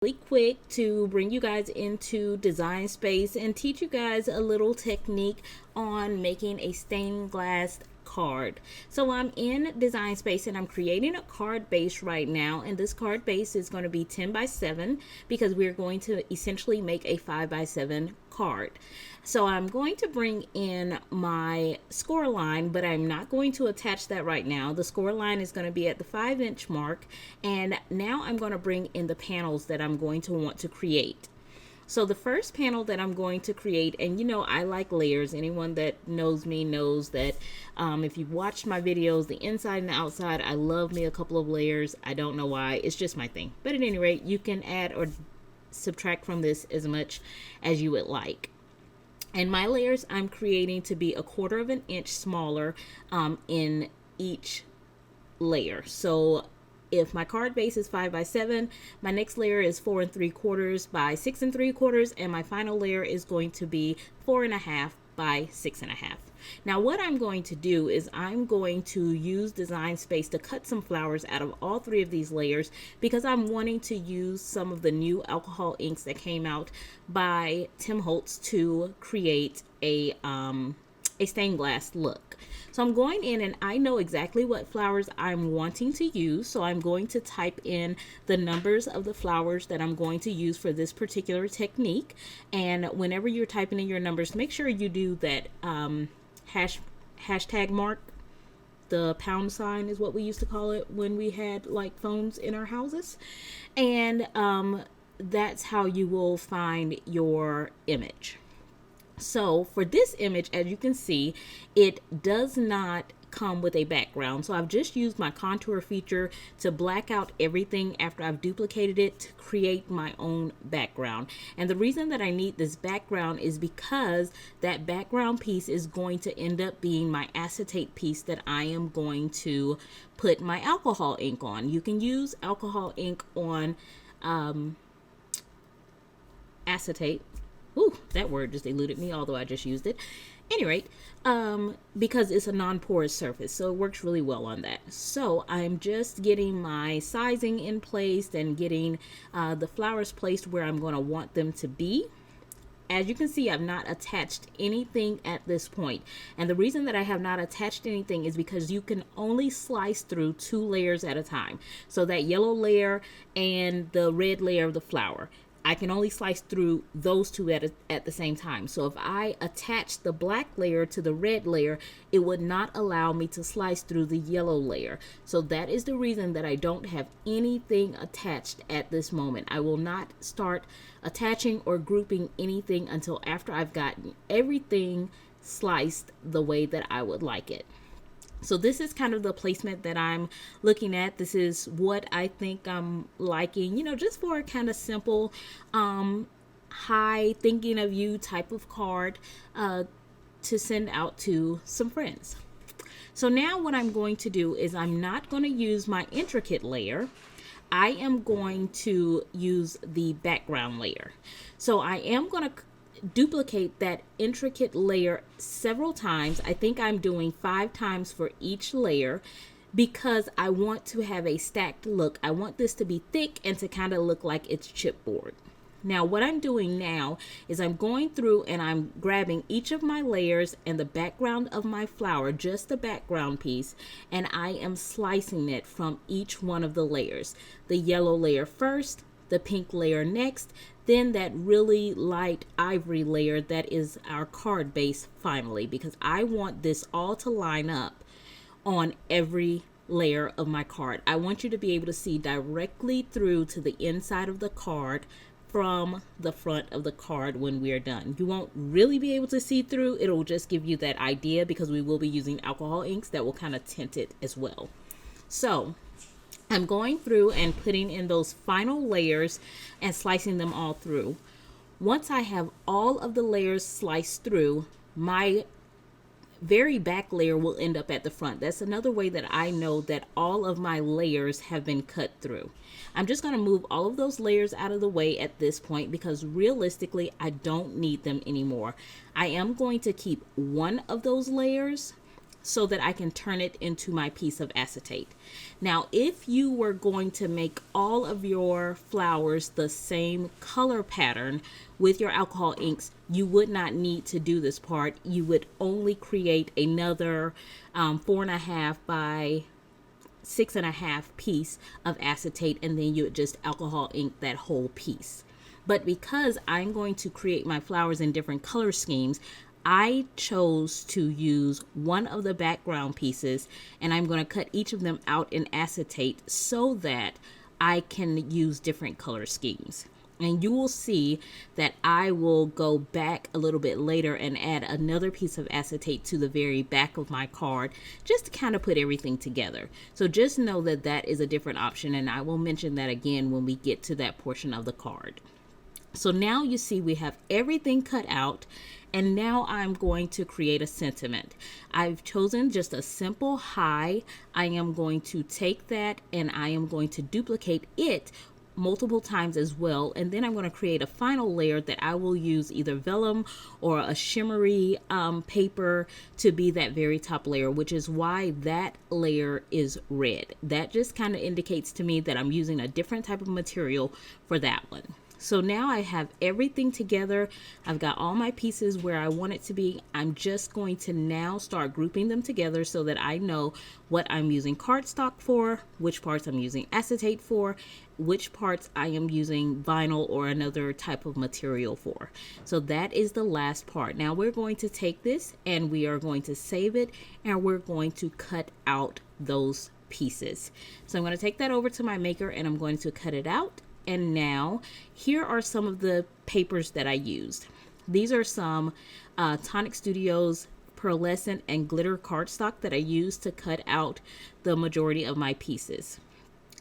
really quick to bring you guys into Design Space and teach you guys a little technique on making a stained glass card. So I'm in Design Space and I'm creating a card base right now, and this card base is going to be 10 by 7 because we're going to essentially make a 5 by 7 card. So I'm going to bring in my score line, but I'm not going to attach that right now. The score line is going to be at the 5-inch mark, and now I'm going to bring in the panels that I'm going to want to create. So the first panel that I'm going to create, and you know I like layers. Anyone that knows me knows that if you've watched my videos, the inside and the outside, I love me a couple of layers. I don't know why, it's just my thing. But at any rate, you can add or subtract from this as much as you would like. And my layers I'm creating to be 1/4 of an inch smaller in each layer. So if my card base is 5 by 7, my next layer is 4 3/4 by 6 3/4, and my final layer is going to be 4 1/2 by 6 1/2. Now what I'm going to do is I'm going to use Design Space to cut some flowers out of all 3 of these layers because I'm wanting to use some of the new alcohol inks that came out by Tim Holtz to create a stained glass look. So I'm going in and I know exactly what flowers I'm wanting to use. So I'm going to type in the numbers of the flowers that I'm going to use for this particular technique. And whenever you're typing in your numbers, make sure you do that hashtag mark. The pound sign is what we used to call it when we had like phones in our houses. And that's how you will find your image. So for this image, as you can see, it does not come with a background. So I've just used my contour feature to black out everything after I've duplicated it to create my own background. And the reason that I need this background is because that background piece is going to end up being my acetate piece that I am going to put my alcohol ink on. You can use alcohol ink on acetate. Ooh, that word just eluded me, although I just used it. Any rate, because it's a non-porous surface, so it works really well on that. So I'm just getting my sizing in place and getting the flowers placed where I'm going to want them to be. As you can see, I've not attached anything at this point. And the reason that I have not attached anything is because you can only slice through 2 layers at a time. So that yellow layer and the red layer of the flower, I can only slice through those 2 at the same time. So if I attach the black layer to the red layer, it would not allow me to slice through the yellow layer. So that is the reason that I don't have anything attached at this moment. I will not start attaching or grouping anything until after I've gotten everything sliced the way that I would like it. So this is kind of the placement that I'm looking at. This is what I think I'm liking, you know, just for a kind of simple, high thinking of you type of card to send out to some friends. So now what I'm going to do is I'm not going to use my intricate layer. I am going to use the background layer. So I am going to duplicate that intricate layer several times. I think I'm doing 5 times for each layer because I want to have a stacked look. I want this to be thick and to kind of look like it's chipboard. Now what I'm doing now is I'm going through and I'm grabbing each of my layers and the background of my flower, just the background piece, and I am slicing it from each one of the layers. The yellow layer first, the pink layer next, then that really light ivory layer that is our card base finally, because I want this all to line up on every layer of my card. I want you to be able to see directly through to the inside of the card from the front of the card when we are done. You won't really be able to see through. It'll just give you that idea because we will be using alcohol inks that will kind of tint it as well. So I'm going through and putting in those final layers and slicing them all through. Once I have all of the layers sliced through, my very back layer will end up at the front. That's another way that I know that all of my layers have been cut through. I'm just going to move all of those layers out of the way at this point because realistically, I don't need them anymore. I am going to keep one of those layers so that I can turn it into my piece of acetate. Now, if you were going to make all of your flowers the same color pattern with your alcohol inks, you would not need to do this part. You would only create another 4.5 by 6.5 piece of acetate, and then you would just alcohol ink that whole piece. But because I'm going to create my flowers in different color schemes, I chose to use one of the background pieces, and I'm going to cut each of them out in acetate so that I can use different color schemes. And you will see that I will go back a little bit later and add another piece of acetate to the very back of my card, just to kind of put everything together. So just know that that is a different option, and I will mention that again when we get to that portion of the card. So now you see we have everything cut out, and now I'm going to create a sentiment. I've chosen just a simple high. I am going to take that and I am going to duplicate it multiple times as well, and then I'm going to create a final layer that I will use either vellum or a shimmery paper to be that very top layer, which is why that layer is red. That just kind of indicates to me that I'm using a different type of material for that one. So now I have everything together. I've got all my pieces where I want it to be. I'm just going to now start grouping them together so that I know what I'm using cardstock for, which parts I'm using acetate for, which parts I am using vinyl or another type of material for. So that is the last part. Now we're going to take this and we are going to save it, and we're going to cut out those pieces. So I'm going to take that over to my maker and I'm going to cut it out. And now here are some of the papers that I used. These are some Tonic Studios Pearlescent and glitter cardstock that I used to cut out the majority of my pieces.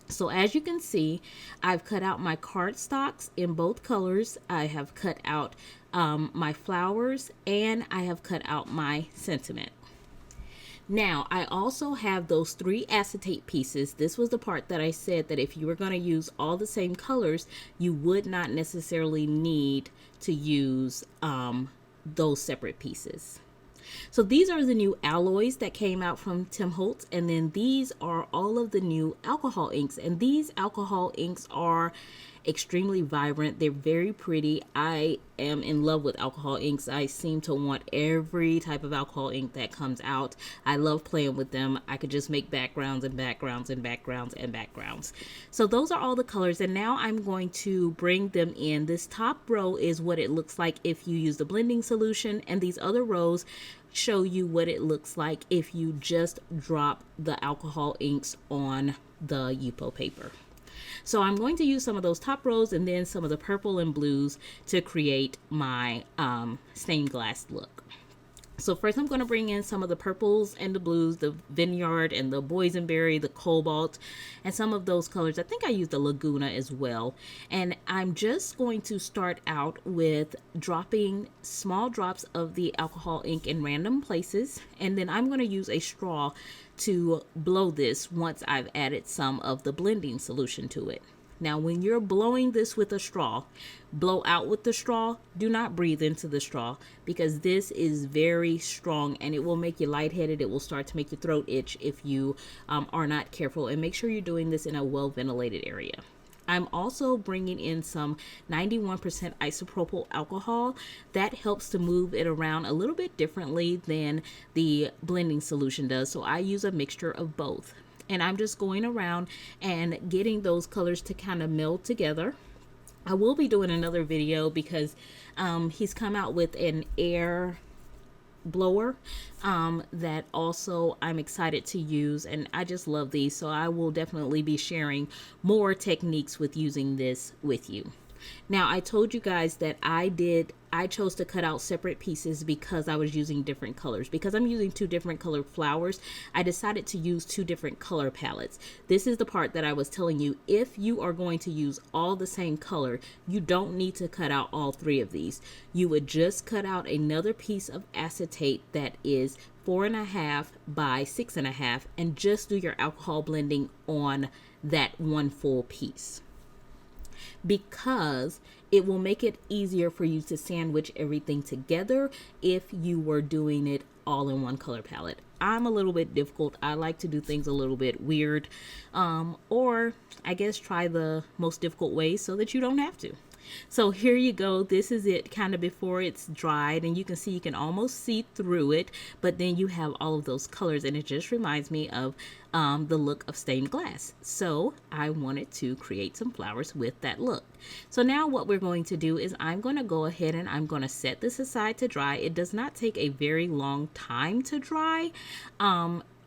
So as you can see, I've cut out my cardstocks in both colors. I have cut out my flowers, and I have cut out my sentiment. Now, I also have those 3 acetate pieces. This was the part that I said that if you were going to use all the same colors, you would not necessarily need to use those separate pieces. So these are the new alloys that came out from Tim Holtz, and then these are all of the new alcohol inks, and these alcohol inks are extremely vibrant. They're very pretty. I am in love with alcohol inks. I seem to want every type of alcohol ink that comes out. I love playing with them. I could just make backgrounds and backgrounds and backgrounds and backgrounds. So those are all the colors, and now I'm going to bring them in. This top row is what it looks like if you use the blending solution, and these other rows show you what it looks like if you just drop the alcohol inks on the Yupo paper. So I'm going to use some of those top rows and then some of the purple and blues to create my stained glass look. So first I'm going to bring in some of the purples and the blues, the vineyard and the boysenberry, the cobalt, and some of those colors. I think I used the Laguna as well. And I'm just going to start out with dropping small drops of the alcohol ink in random places. And then I'm going to use a straw to blow this once I've added some of the blending solution to it. Now, when you're blowing this with a straw, blow out with the straw. Do not breathe into the straw because this is very strong and it will make you lightheaded. It will start to make your throat itch if you are not careful. And make sure you're doing this in a well-ventilated area. I'm also bringing in some 91% isopropyl alcohol. That helps to move it around a little bit differently than the blending solution does. So I use a mixture of both. And I'm just going around and getting those colors to kind of meld together. I will be doing another video because he's come out with an air blower that also I'm excited to use, and I just love these, so I will definitely be sharing more techniques with using this with you. Now, I told you guys that I chose to cut out separate pieces because I was using different colors. Because I'm using 2 different colored flowers, I decided to use 2 different color palettes. This is the part that I was telling you, if you are going to use all the same color, you don't need to cut out all 3 of these. You would just cut out another piece of acetate that is 4.5 by 6.5 and just do your alcohol blending on that one full piece, because it will make it easier for you to sandwich everything together if you were doing it all in one color palette. I'm a little bit difficult. I like to do things a little bit weird, or I guess try the most difficult way so that you don't have to. So here you go. This is it kind of before it's dried, and you can see, you can almost see through it, but then you have all of those colors, and it just reminds me of the look of stained glass. So I wanted to create some flowers with that look. So now what we're going to do is I'm going to go ahead and I'm going to set this aside to dry. It does not take a very long time to dry.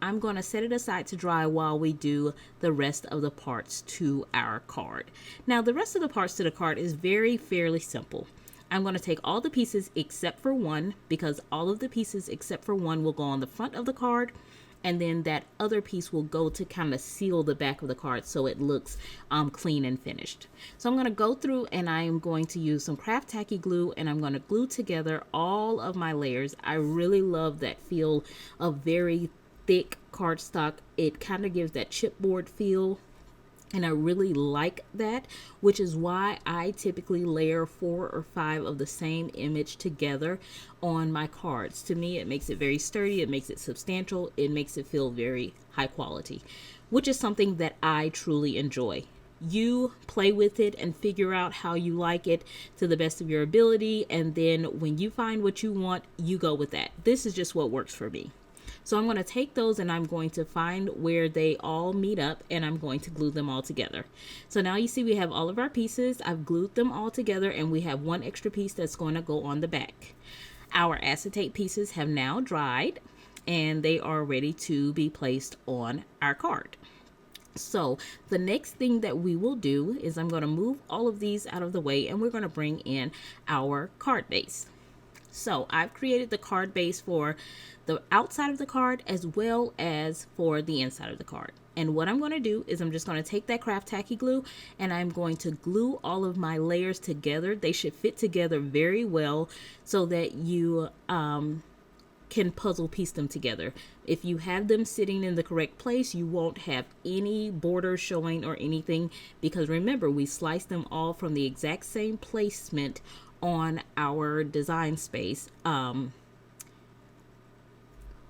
I'm going to set it aside to dry while we do the rest of the parts to our card. Now, the rest of the parts to the card is fairly simple. I'm going to take all the pieces except for one, because all of the pieces except for one will go on the front of the card, and then that other piece will go to kind of seal the back of the card so it looks clean and finished. So I'm going to go through and I am going to use some Kraft Tacky glue, and I'm going to glue together all of my layers. I really love that feel of very thick cardstock. It kind of gives that chipboard feel, and I really like that, which is why I typically layer 4 or 5 of the same image together on my cards. To me, it makes it very sturdy, it makes it substantial, it makes it feel very high quality, which is something that I truly enjoy. You play with it and figure out how you like it to the best of your ability, and then when you find what you want, you go with that. This is just what works for me. So I'm going to take those and I'm going to find where they all meet up, and I'm going to glue them all together. So now you see we have all of our pieces. I've glued them all together, and we have one extra piece that's going to go on the back. Our acetate pieces have now dried, and they are ready to be placed on our card. So the next thing that we will do is I'm going to move all of these out of the way, and we're going to bring in our card base. So I've created the card base for the outside of the card as well as for the inside of the card. And what I'm going to do is I'm just going to take that Kraft Tacky glue, and I'm going to glue all of my layers together. They should fit together very well so that you can puzzle piece them together. If you have them sitting in the correct place, you won't have any border showing or anything, because remember, we sliced them all from the exact same placement on our design space.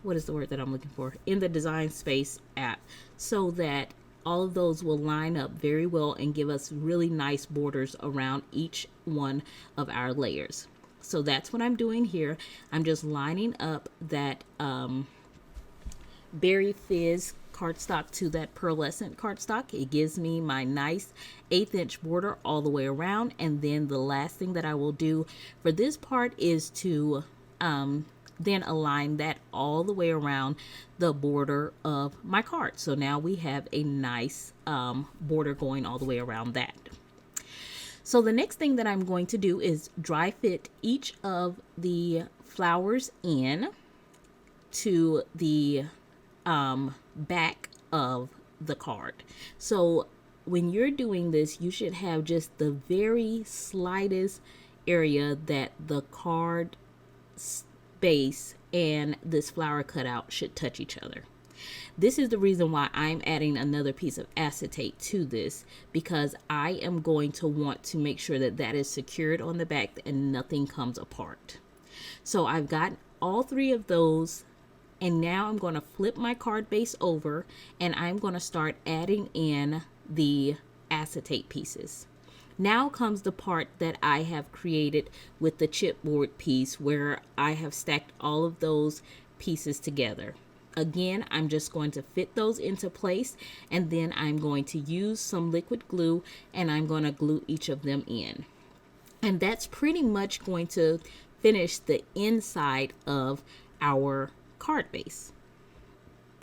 What is the word that I'm looking for? In the design space app, so that all of those will line up very well and give us really nice borders around each one of our layers. So that's what I'm doing here. I'm just lining up that Berry Fizz cardstock to that Pearlescent cardstock. It gives me my nice 1/8 inch border all the way around. And then the last thing that I will do for this part is to then align that all the way around the border of my card. So now we have a nice border going all the way around that. So the next thing that I'm going to do is dry fit each of the flowers in to the back of the card. So when you're doing this, you should have just the very slightest area that the card base and this flower cutout should touch each other. This is the reason why I'm adding another piece of acetate to this, because I am going to want to make sure that that is secured on the back and nothing comes apart. So I've got all 3 of those, and now I'm going to flip my card base over, and I'm going to start adding in the acetate pieces. Now comes the part that I have created with the chipboard piece, where I have stacked all of those pieces together. Again, I'm just going to fit those into place, and then I'm going to use some liquid glue, and I'm going to glue each of them in. And that's pretty much going to finish the inside of our card base,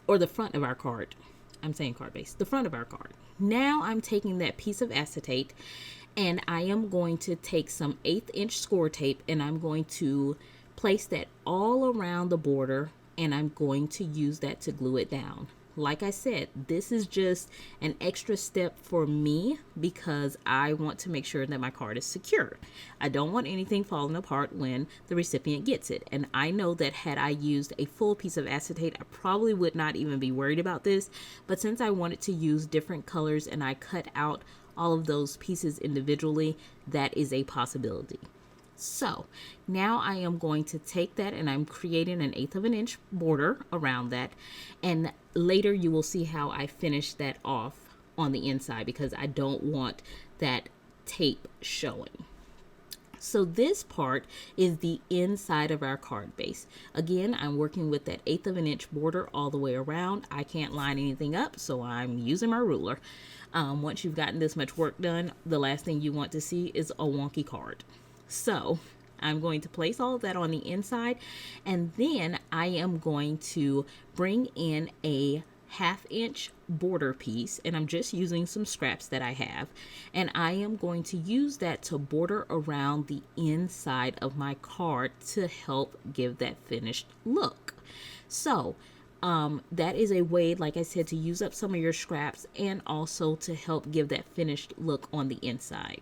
or the front of our card. I'm saying card base, the front of our card. Now I'm taking that piece of acetate, and I am going to take some 1/8 inch score tape, and I'm going to place that all around the border, and I'm going to use that to glue it down. Like I said, this is just an extra step for me because I want to make sure that my card is secure. I don't want anything falling apart when the recipient gets it. And I know that had I used a full piece of acetate, I probably would not even be worried about this. But since I wanted to use different colors and I cut out all of those pieces individually, that is a possibility. So now I am going to take that and I'm creating an 1/8 of an inch border around that. And later you will see how I finish that off on the inside because I don't want that tape showing. So this part is the inside of our card base. Again, I'm working with that 1/8 of an inch border all the way around. I can't line anything up, so I'm using my ruler. Once you've gotten this much work done, the last thing you want to see is a wonky card. So I'm going to place all of that on the inside, and then I am going to bring in a 1/2 inch border piece, and I'm just using some scraps that I have, and I am going to use that to border around the inside of my card to help give that finished look. So that is a way, like I said, to use up some of your scraps and also to help give that finished look on the inside.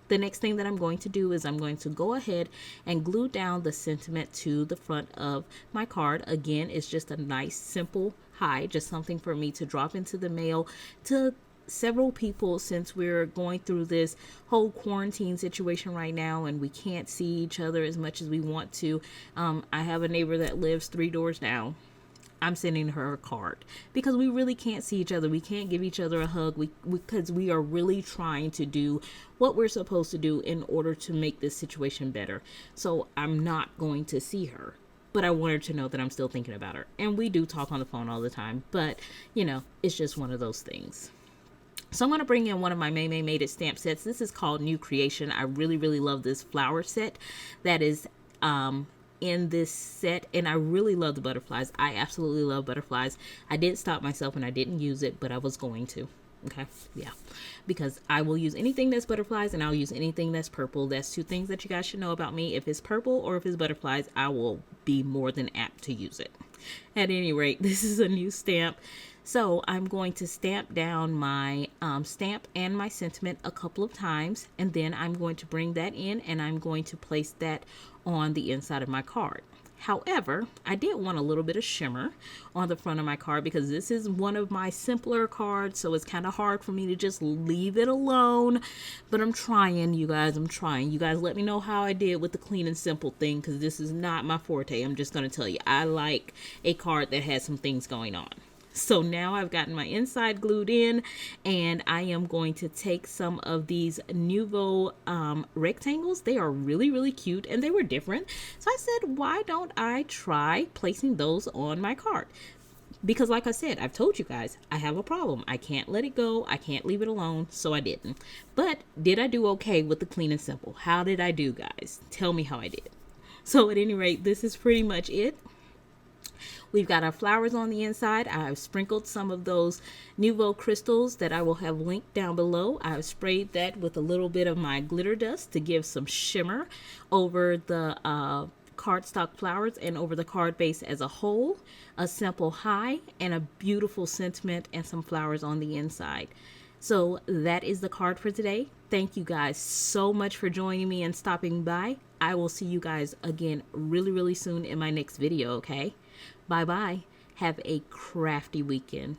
The next thing that I'm going to do is I'm going to go ahead and glue down the sentiment to the front of my card. Again, it's just a nice simple hide, just something for me to drop into the mail to several people, since we're going through this whole quarantine situation right now and we can't see each other as much as we want to. I have a neighbor that lives 3 doors down. I'm sending her a card because we really can't see each other. We can't give each other a hug because we are really trying to do what we're supposed to do in order to make this situation better. So I'm not going to see her, but I want her to know that I'm still thinking about her. And we do talk on the phone all the time, but you know, it's just one of those things. So I'm going to bring in one of my Maymay Made It stamp sets. This is called New Creation. I really love this flower set that is in this set, and I really love the butterflies. I absolutely love butterflies. I did stop myself and I didn't use it, but I was going to. Okay, yeah, because I will use anything that's butterflies and I'll use anything that's purple. That's 2 things that you guys should know about me. If it's purple or if it's butterflies, I will be more than apt to use it. At any rate, this is a new stamp. So I'm going to stamp down my stamp and my sentiment a couple of times, and then I'm going to bring that in and I'm going to place that on the inside of my card. However, I did want a little bit of shimmer on the front of my card because this is one of my simpler cards, so it's kind of hard for me to just leave it alone. But I'm trying, you guys. I'm trying. You guys let me know how I did with the clean and simple thing, because this is not my forte. I'm just going to tell you, I like a card that has some things going on. So now I've gotten my inside glued in, and I am going to take some of these Nuvo rectangles. They are really cute and they were different. So I said, why don't I try placing those on my card? Because like I said, I've told you guys, I have a problem. I can't let it go. I can't leave it alone. So I didn't. But did I do okay with the clean and simple? How did I do, guys? Tell me how I did. So at any rate, this is pretty much it. We've got our flowers on the inside. I've sprinkled some of those Nuvo crystals that I will have linked down below. I've sprayed that with a little bit of my glitter dust to give some shimmer over the cardstock flowers and over the card base as a whole. A simple high and a beautiful sentiment and some flowers on the inside. So that is the card for today. Thank you guys so much for joining me and stopping by. I will see you guys again really soon in my next video, okay? Bye-bye. Have a crafty weekend.